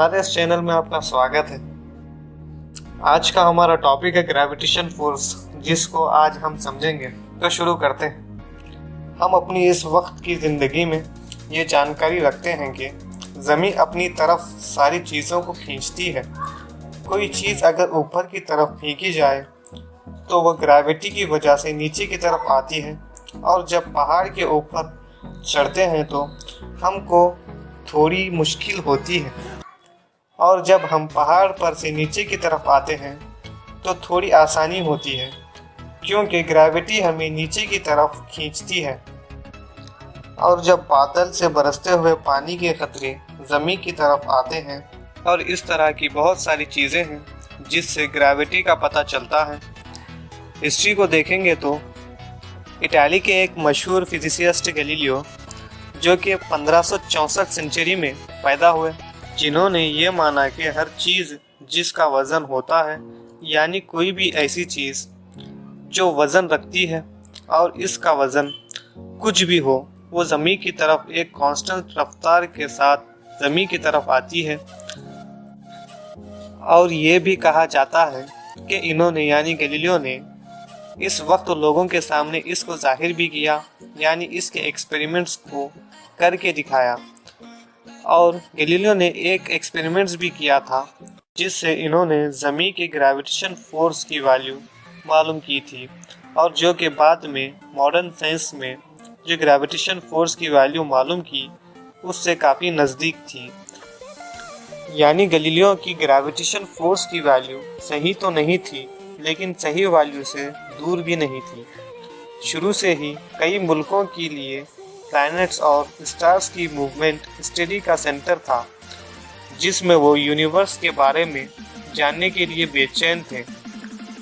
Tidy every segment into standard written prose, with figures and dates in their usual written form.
हमारे इस चैनल में आपका स्वागत है। आज का हमारा टॉपिक है ग्रेविटेशन फोर्स, जिसको आज हम समझेंगे। तो शुरू करते हैं। हम अपनी इस वक्त की ज़िंदगी में ये जानकारी रखते हैं कि ज़मीन अपनी तरफ सारी चीज़ों को खींचती है। कोई चीज़ अगर ऊपर की तरफ फेंकी जाए तो वह ग्रेविटी की वजह से नीचे की तरफ आती है, और जब पहाड़ के ऊपर चढ़ते हैं तो हमको थोड़ी मुश्किल होती है, और जब हम पहाड़ पर से नीचे की तरफ आते हैं तो थोड़ी आसानी होती है, क्योंकि ग्रेविटी हमें नीचे की तरफ खींचती है। और जब बादल से बरसते हुए पानी के कतरे ज़मीन की तरफ आते हैं, और इस तरह की बहुत सारी चीज़ें हैं जिससे ग्रेविटी का पता चलता है। हिस्ट्री को देखेंगे तो इटाली के एक मशहूर फिजिसिस्ट गैलीलियो, जो कि 1564 सेंचुरी में पैदा हुए, जिन्होंने ये माना कि हर चीज़ जिसका वज़न होता है, यानी कोई भी ऐसी चीज़ जो वज़न रखती है और इसका वज़न कुछ भी हो, वो ज़मीन की तरफ एक कांस्टेंट रफ्तार के साथ ज़मीन की तरफ आती है। और ये भी कहा जाता है कि इन्होंने यानी गैलीलियो ने इस वक्त लोगों के सामने इसको जाहिर भी किया, यानी इसके एक्सपेरिमेंट्स को करके दिखाया। और गैलीलियो ने एक एक्सपेरिमेंट्स भी किया था जिससे इन्होंने ज़मीन के ग्रेविटेशन फोर्स की वैल्यू मालूम की थी, और जो कि बाद में मॉडर्न साइंस में जो ग्रेविटेशन फोर्स की वैल्यू मालूम की उससे काफ़ी नज़दीक थी। यानी गैलीलियो की ग्रेविटेशन फोर्स की वैल्यू सही तो नहीं थी, लेकिन सही वैल्यू से दूर भी नहीं थी। शुरू से ही कई मुल्कों के लिए प्लैनेट्स और स्टार्स की मूवमेंट स्टडी का सेंटर था, जिसमें वो यूनिवर्स के बारे में जानने के लिए बेचैन थे।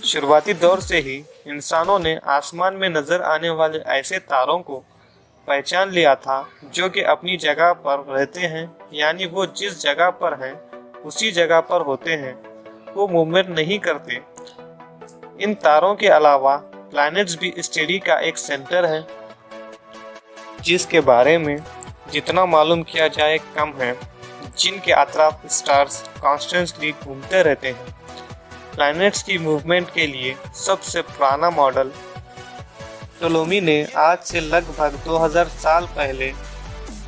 शुरुआती दौर से ही इंसानों ने आसमान में नज़र आने वाले ऐसे तारों को पहचान लिया था जो कि अपनी जगह पर रहते हैं, यानी वो जिस जगह पर हैं उसी जगह पर होते हैं, वो मूवमेंट नहीं करते। इन तारों के अलावा प्लैनेट्स भी स्टडी का एक सेंटर है, जिसके बारे में जितना मालूम किया जाए कम है, जिनके अतराफ स्टार्स कॉन्स्टेंटली घूमते रहते हैं। प्लैनेट्स की मूवमेंट के लिए सबसे पुराना मॉडल टोलोमी ने आज से लगभग 2000 साल पहले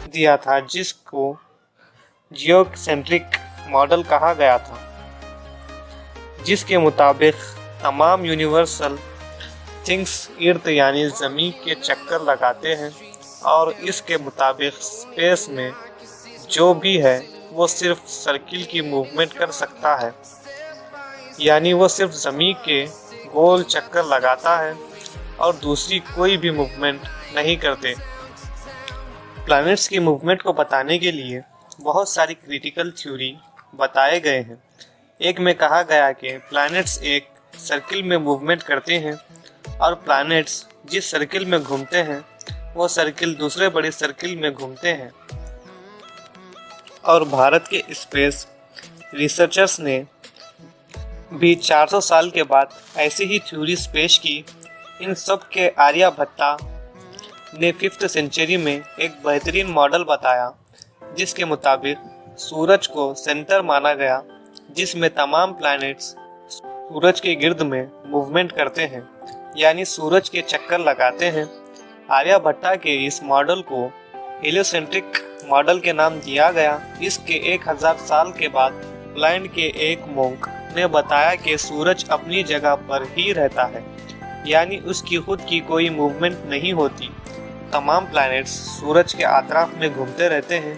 दिया था, जिसको जियोसेंट्रिक मॉडल कहा गया था, जिसके मुताबिक तमाम यूनिवर्सल थिंग्स इर्द यानी ज़मीन के चक्कर लगाते हैं, और इसके मुताबिक स्पेस में जो भी है वो सिर्फ सर्किल की मूवमेंट कर सकता है, यानी वो सिर्फ ज़मीन के गोल चक्कर लगाता है और दूसरी कोई भी मूवमेंट नहीं करते। प्लैनेट्स की मूवमेंट को बताने के लिए बहुत सारी क्रिटिकल थ्योरी बताए गए हैं। एक में कहा गया कि प्लैनेट्स एक सर्किल में मूवमेंट करते हैं, और प्लैनेट्स जिस सर्किल में घूमते हैं वो सर्किल दूसरे बड़े सर्किल में घूमते हैं। और भारत के स्पेस रिसर्चर्स ने भी 400 साल के बाद ऐसी ही थ्योरीज पेश की। इन सब के आर्यभट्टा ने 5th सेंचुरी में एक बेहतरीन मॉडल बताया, जिसके मुताबिक सूरज को सेंटर माना गया, जिसमें तमाम प्लैनेट्स सूरज के गिर्द में मूवमेंट करते हैं, यानी सूरज के चक्कर लगाते हैं। आर्यभट्टा के इस मॉडल को हेलियोसेंट्रिक मॉडल के नाम दिया गया। इसके 1000 साल के बाद इंग्लैंड के एक मोंक ने बताया कि सूरज अपनी जगह पर ही रहता है, यानी उसकी खुद की कोई मूवमेंट नहीं होती। तमाम प्लैनेट्स सूरज के अतराफ में घूमते रहते हैं,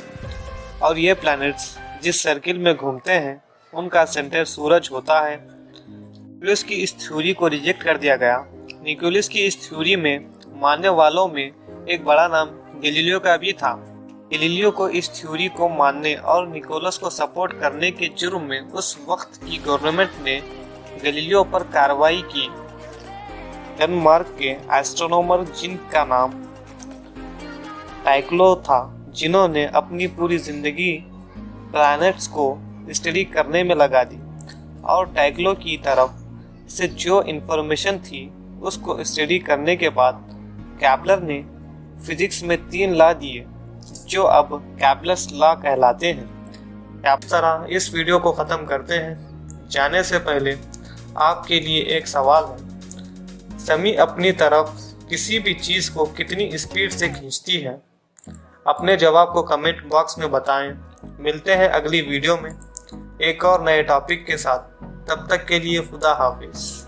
और ये प्लैनेट्स जिस सर्किल में घूमते हैं उनका सेंटर सूरज होता है। निकोलस की इस थ्योरी को रिजेक्ट कर दिया गया। निकोलस की इस थ्योरी में मानने वालों में एक बड़ा नाम गैलीलियो का भी था। गैलीलियो को इस थ्योरी को मानने और निकोलस को सपोर्ट करने के जुर्म में उस वक्त की गवर्नमेंट ने गैलीलियो पर कार्रवाई की। डेनमार्क के एस्ट्रोनॉमर जिनका नाम टाइक्लो था, जिन्होंने अपनी पूरी जिंदगी प्लैनेट्स को स्टडी करने में लगा दी, और टाइक्लो की तरफ से जो इन्फॉर्मेशन थी उसको स्टडी करने के बाद कैपलर ने फिजिक्स में 3 लॉ दिए, जो अब कैपलर्स लॉ कहलाते हैं। आप तरह इस वीडियो को ख़त्म करते हैं। जाने से पहले आपके लिए एक सवाल है, समी अपनी तरफ किसी भी चीज़ को कितनी स्पीड से खींचती है? अपने जवाब को कमेंट बॉक्स में बताएं। मिलते हैं अगली वीडियो में एक और नए टॉपिक के साथ। तब तक के लिए खुदा हाफिज।